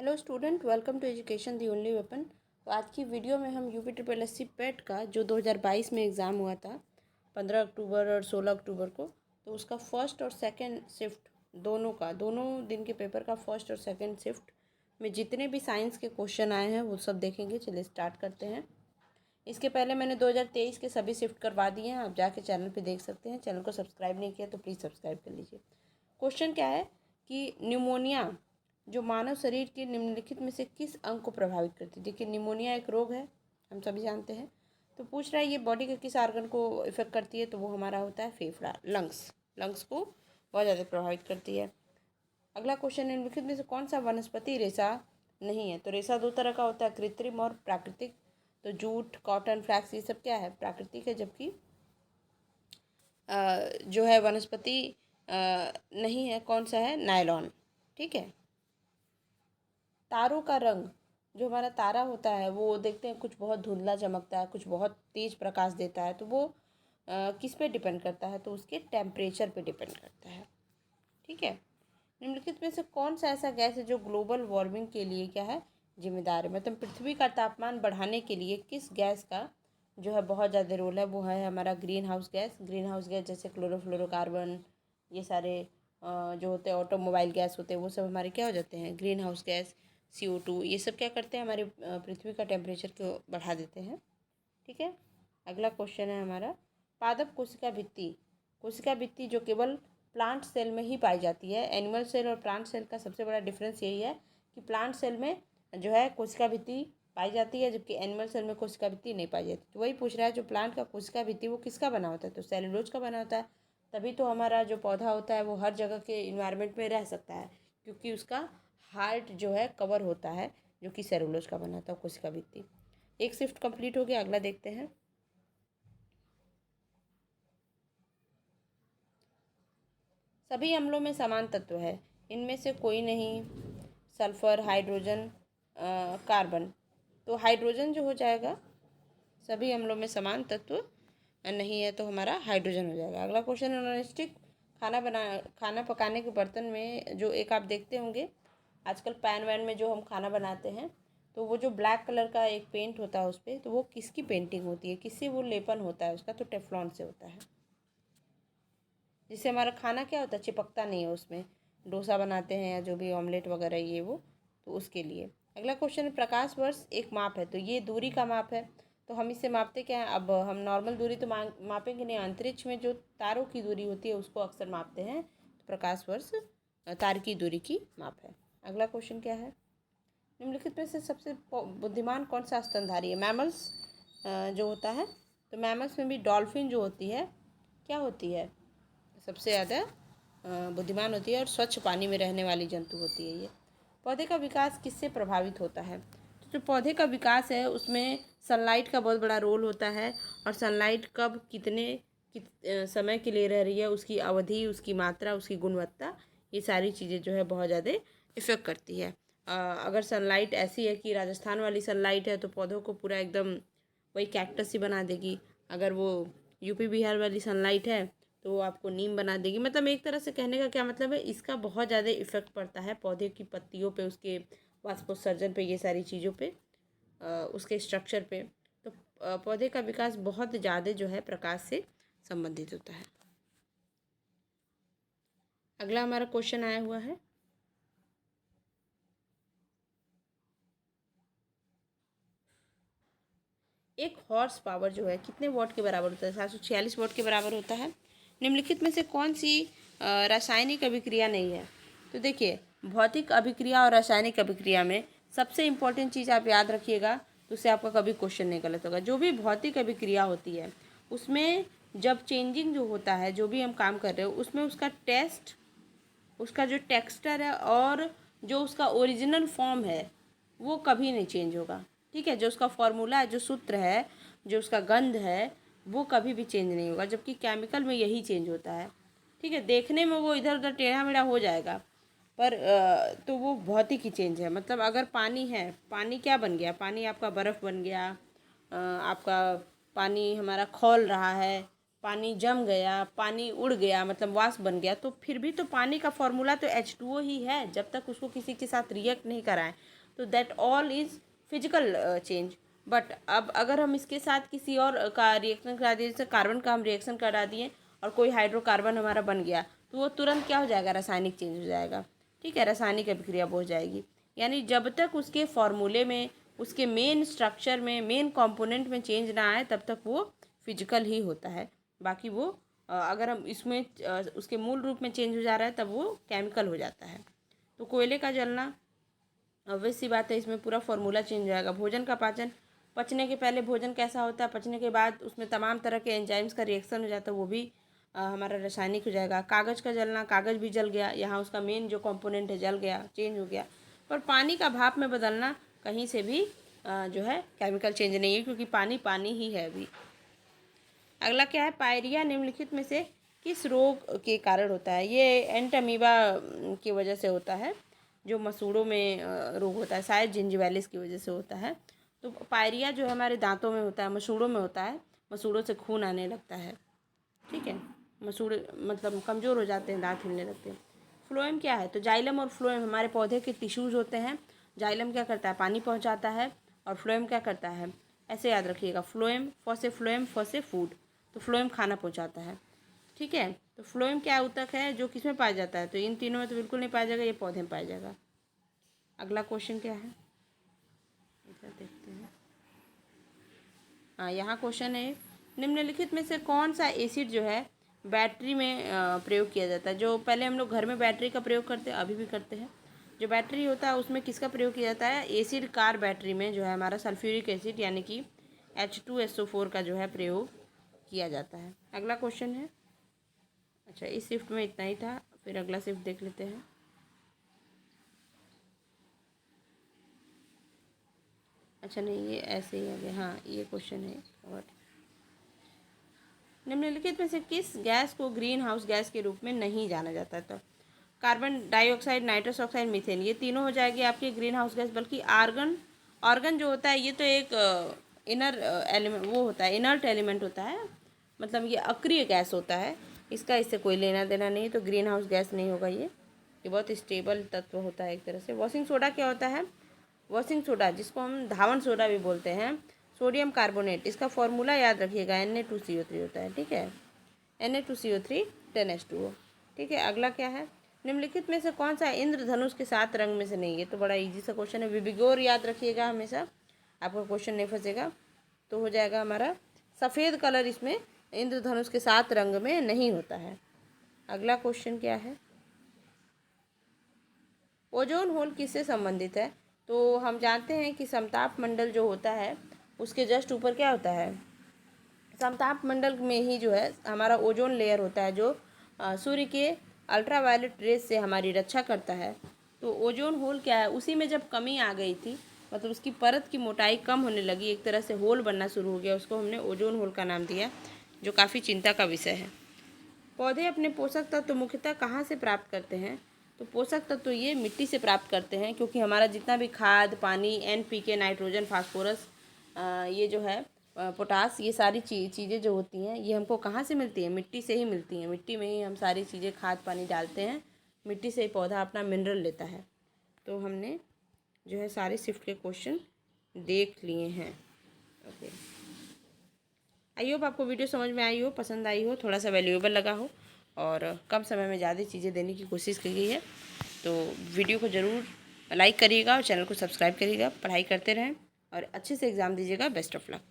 Hello student, welcome to education the only weapon. तो आज की वीडियो में हम UP triple S C PET का जो 2022 में एग्ज़ाम हुआ था 15 अक्टूबर और 16 अक्टूबर को, तो उसका फर्स्ट और सेकंड शिफ्ट दोनों दिन के पेपर का फर्स्ट और सेकंड शिफ्ट में जितने भी साइंस के क्वेश्चन आए हैं वो सब देखेंगे। चलिए स्टार्ट करते हैं। इसके पहले मैंने 2023 के सभी शिफ्ट करवा दिए हैं, आप जाके चैनल पे देख सकते हैं। चैनल को सब्सक्राइब नहीं किया तो प्लीज़ सब्सक्राइब कर लीजिए। क्वेश्चन क्या है कि निमोनिया जो मानव शरीर के निम्नलिखित में से किस अंग को प्रभावित करती है। देखिए, निमोनिया एक रोग है, हम सभी जानते हैं। तो पूछ रहा है ये बॉडी के किस आर्गन को इफेक्ट करती है, तो वो हमारा होता है फेफड़ा, लंग्स को बहुत ज़्यादा प्रभावित करती है। अगला क्वेश्चन, निम्नलिखित में से कौन सा वनस्पति रेशा नहीं है। तो रेशा दो तरह का होता है, कृत्रिम और प्राकृतिक। तो जूट, कॉटन, फ्लैक्स ये सब क्या है, प्राकृतिक है, जबकि जो है वनस्पति नहीं है, कौन सा है, नायलॉन। ठीक है। तारों का रंग, जो हमारा तारा होता है वो देखते हैं कुछ बहुत धुंधला चमकता है, कुछ बहुत तेज प्रकाश देता है, तो वो किस पे डिपेंड करता है, तो उसके टेम्परेचर पे डिपेंड करता है। ठीक है। निम्नलिखित में से कौन सा ऐसा गैस है जो ग्लोबल वार्मिंग के लिए क्या है, जिम्मेदार है। मतलब पृथ्वी का तापमान बढ़ाने के लिए किस गैस का जो है बहुत ज़्यादा रोल है, वो है हमारा green house gas. Green house gas जैसे क्लोरोफ्लोरोकार्बन, ये सारे जो होते हैं ऑटोमोबाइल गैस होते हैं, वो सब हमारे क्या हो जाते हैं, ग्रीन हाउस गैस। CO2 ये सब क्या करते हैं, हमारे पृथ्वी का टेम्परेचर को बढ़ा देते हैं। ठीक है। अगला क्वेश्चन है हमारा, पादप कोशिका भित्ति जो केवल प्लांट सेल में ही पाई जाती है। एनिमल सेल और प्लांट सेल का सबसे बड़ा डिफरेंस यही है कि प्लांट सेल में जो है कोशिका भित्ति पाई जाती है, जबकि एनिमल सेल में कोशिका भित्ति नहीं पाई जाती। तो वही पूछ रहा है, जो प्लांट का कोशिका भित्ति वो किसका बना होता है, तो सेलुलोज का बना होता है। तभी तो हमारा जो पौधा होता है वो हर जगह के इन्वायरमेंट में रह सकता है, क्योंकि उसका हार्ट जो है कवर होता है, जो कि सेलुलोज का बना होता है, कोशिका भित्ति। एक शिफ्ट कंप्लीट हो गया, अगला देखते हैं। सभी अम्लों में समान तत्व है, इनमें से कोई नहीं। Sulphur, hydrogen, carbon. तो हाइड्रोजन जो हो जाएगा, सभी अम्लों में समान तत्व नहीं है, तो हमारा हाइड्रोजन हो जाएगा। अगला क्वेश्चन है, नॉनस्टिक खाना पकाने के बर्तन में जो एक आप देखते होंगे आजकल पैन वैन में जो हम खाना बनाते हैं, तो वो जो ब्लैक कलर का एक पेंट होता है उस पर, तो वो किसकी पेंटिंग होती है, किससे वो लेपन होता है उसका, तो टेफ्लॉन से होता है, जिससे हमारा खाना क्या होता है, चिपकता नहीं है उसमें। डोसा बनाते हैं या जो भी ऑमलेट वगैरह ये वो, तो उसके लिए। अगला क्वेश्चन है, प्रकाश वर्ष एक माप है, तो ये दूरी का माप है, तो हम इससे मापते क्या है। अब हम नॉर्मल दूरी तो मापेंगे नहीं, अंतरिक्ष में जो तारों की दूरी होती है उसको अक्सर मापते हैं, तो प्रकाश वर्ष तार की दूरी की माप है। अगला क्वेश्चन क्या है, निम्नलिखित में से सबसे बुद्धिमान कौन सा स्तनधारी है। मैमल्स जो होता है, तो मैमल्स में भी डॉल्फिन जो होती है क्या होती है, सबसे ज़्यादा बुद्धिमान होती है और स्वच्छ पानी में रहने वाली जंतु होती है ये। पौधे का विकास किससे प्रभावित होता है, तो जो पौधे का विकास है उसमें सनलाइट का बहुत बड़ा रोल होता है, और सनलाइट कब समय के लिए रह रही है, उसकी अवधि, उसकी मात्रा, उसकी गुणवत्ता, ये सारी चीज़ें जो है बहुत ज़्यादा इफ़ेक्ट करती है। अगर सनलाइट ऐसी है कि राजस्थान वाली सनलाइट है, तो पौधों को पूरा एकदम वही कैक्टस ही बना देगी। अगर वो यूपी बिहार वाली सनलाइट है तो वो आपको नीम बना देगी। मतलब एक तरह से कहने का क्या मतलब है, इसका बहुत ज़्यादा इफेक्ट पड़ता है पौधे की पत्तियों पे, उसके वाष्पोत्सर्जन पे, ये सारी चीज़ों पे, उसके स्ट्रक्चर पे। तो पौधे का विकास बहुत ज़्यादा जो है प्रकाश से संबंधित होता है। अगला हमारा क्वेश्चन आया हुआ है, एक हॉर्स पावर जो है कितने वॉट के बराबर होता है, 746 वॉट के बराबर होता है। निम्नलिखित में से कौन सी रासायनिक अभिक्रिया नहीं है। तो देखिए, भौतिक अभिक्रिया और रासायनिक अभिक्रिया में सबसे इम्पोर्टेंट चीज़ आप याद रखिएगा, तो उससे आपका कभी क्वेश्चन नहीं गलत होगा। जो भी भौतिक अभिक्रिया होती है उसमें जब चेंजिंग जो होता है, जो भी हम काम कर रहे हो उसमें उसका टेस्ट, उसका जो टेक्सचर है और जो उसका ओरिजिनल फॉर्म है वो कभी नहीं चेंज होगा। ठीक है। जो उसका फॉर्मूला है, जो सूत्र है, जो उसका गंध है, वो कभी भी चेंज नहीं होगा, जबकि केमिकल में यही चेंज होता है। ठीक है। देखने में वो इधर उधर टेढ़ा मेढ़ा हो जाएगा, पर तो वो भौतिक ही चेंज है। मतलब अगर पानी है, पानी क्या बन गया, पानी आपका बर्फ़ बन गया, आपका पानी हमारा खौल रहा है, पानी जम गया, पानी उड़ गया, मतलब वाष्प बन गया, तो फिर भी तो पानी का फॉर्मूला तो H2O ही है, जब तक उसको किसी के साथ रिएक्ट नहीं कराएं। तो that all is physical change. But अब अगर हम इसके साथ किसी और का रिएक्शन करा दिए, जैसे कार्बन का हम रिएक्शन करा दिए और कोई हाइड्रोकार्बन हमारा बन गया, तो वो तुरंत क्या हो जाएगा, रासायनिक चेंज हो जाएगा। ठीक है, रासायनिक अभिक्रिया हो जाएगी। यानी जब तक उसके फॉर्मूले में, उसके मेन स्ट्रक्चर में, मेन कंपोनेंट में चेंज ना आए, तब तक वो फिजिकल ही होता है। बाकी वो अगर हम इसमें उसके मूल रूप में चेंज हो जा रहा है, तब वो केमिकल हो जाता है। तो कोयले का जलना, ऑब्वियस सी बात है, इसमें पूरा फॉर्मूला चेंज हो जाएगा। भोजन का पाचन, पचने के पहले भोजन कैसा होता है, पचने के बाद उसमें तमाम तरह के एंजाइम्स का रिएक्शन हो जाता है, वो भी हमारा रासायनिक हो जाएगा। कागज़ का जलना, कागज़ भी जल गया, यहाँ उसका मेन जो कंपोनेंट है जल गया, चेंज हो गया। पर पानी का भाप में बदलना कहीं से भी जो है केमिकल चेंज नहीं है, क्योंकि पानी पानी ही है अभी। अगला क्या है, पायरिया निम्नलिखित में से किस रोग के कारण होता है। ये एंटमीबा की वजह से होता है, जो मसूड़ों में रोग होता है, शायद जिंजिवालिस की वजह से होता है। तो पायरिया जो है हमारे दांतों में होता है, मसूड़ों में होता है, मसूड़ों से खून आने लगता है। ठीक है, मसूड़ मतलब कमज़ोर हो जाते हैं, दांत हिलने लगते हैं। फ्लोएम क्या है, तो जाइलम और फ्लोएम हमारे पौधे के टिश्यूज़ होते हैं। जाइलम क्या करता है, पानी पहुंचाता है, और फ्लोएम क्या करता है, ऐसे याद रखिएगा, फ्लोएम फॉसे फूड, तो फ्लोएम खाना पहुंचाता है। ठीक है, तो फ्लोएम क्या ऊतक है, जो किस में पाया जाता है, तो इन तीनों में तो बिल्कुल नहीं पाया जाएगा, ये पौधे में पाया जाएगा। अगला क्वेश्चन क्या है, देखते हैं। हाँ, यहाँ क्वेश्चन है, निम्नलिखित में से कौन सा एसिड जो है बैटरी में प्रयोग किया जाता है। जो पहले हम लोग घर में बैटरी का प्रयोग करते हैं, अभी भी करते हैं, जो बैटरी होता है उसमें किसका प्रयोग किया जाता है, एसिड कार बैटरी में जो है हमारा सल्फ्यूरिक एसिड यानी कि H2SO4 का जो है प्रयोग किया जाता है। अगला क्वेश्चन है, अच्छा इस शिफ्ट में इतना ही था, फिर अगला शिफ्ट देख लेते हैं। अच्छा नहीं, ये ऐसे ही आ गया। हाँ, ये क्वेश्चन है और निम्नलिखित में से किस गैस को ग्रीन हाउस गैस के रूप में नहीं जाना जाता। तो carbon dioxide, nitrous oxide, methane, ये तीनों हो जाएगी आपकी ग्रीन हाउस गैस। बल्कि आर्गन, ऑर्गन जो होता है ये तो एक इनर एलिमेंट, वो होता है इनर्ट एलिमेंट होता है, मतलब ये अक्रिय गैस होता है, इसका इससे कोई लेना देना नहीं, तो ग्रीन हाउस गैस नहीं होगा ये बहुत स्टेबल तत्व होता है एक तरह से। वॉशिंग सोडा क्या होता है, वॉशिंग सोडा जिसको हम धावन सोडा भी बोलते हैं, सोडियम कार्बोनेट, इसका फॉर्मूला याद रखिएगा, Na2CO3 होता है। ठीक है, Na2CO3 10H2O। ठीक है, अगला क्या है, निम्नलिखित में से कौन सा इंद्रधनुष के 7 रंग में से नहीं, ये तो बड़ा इजी सा क्वेश्चन है, विबिगोर याद रखिएगा हमेशा, आपका क्वेश्चन नहीं फंसेगा। तो हो जाएगा हमारा सफ़ेद कलर, इसमें इंद्रधनुष के 7 रंग में नहीं होता है। अगला क्वेश्चन क्या है, ओजोन होल किससे संबंधित है। तो हम जानते हैं कि समताप मंडल जो होता है उसके जस्ट ऊपर क्या होता है, समताप मंडल में ही जो है हमारा ओजोन लेयर होता है, जो सूर्य के अल्ट्रावायलेट रेज से हमारी रक्षा करता है। तो ओजोन होल क्या है, उसी में जब कमी आ गई थी, मतलब उसकी परत की मोटाई कम होने लगी, एक तरह से होल बनना शुरू हो गया, उसको हमने ओजोन होल का नाम दिया, जो काफ़ी चिंता का विषय है। पौधे अपने पोषक तत्व मुख्यतः कहाँ से प्राप्त करते हैं, तो पोषक तत्व ये मिट्टी से प्राप्त करते हैं, क्योंकि हमारा जितना भी खाद, पानी, NPK, नाइट्रोजन, फास्फोरस, ये जो है पोटास, ये सारी चीज़ें जो होती हैं ये हमको कहाँ से मिलती हैं, मिट्टी से ही मिलती हैं। मिट्टी में ही हम सारी चीज़ें, खाद पानी डालते हैं, मिट्टी से ही पौधा अपना मिनरल लेता है। तो हमने जो है सारे शिफ्ट के क्वेश्चन देख लिए हैं। ओके, आई होप आपको वीडियो समझ में आई हो, पसंद आई हो, थोड़ा सा वैल्यूएबल लगा हो, और कम समय में ज़्यादा चीज़ें देने की कोशिश की गई है। तो वीडियो को ज़रूर लाइक करिएगा और चैनल को सब्सक्राइब करिएगा। पढ़ाई करते रहें और अच्छे से एग्ज़ाम दीजिएगा। Best of luck.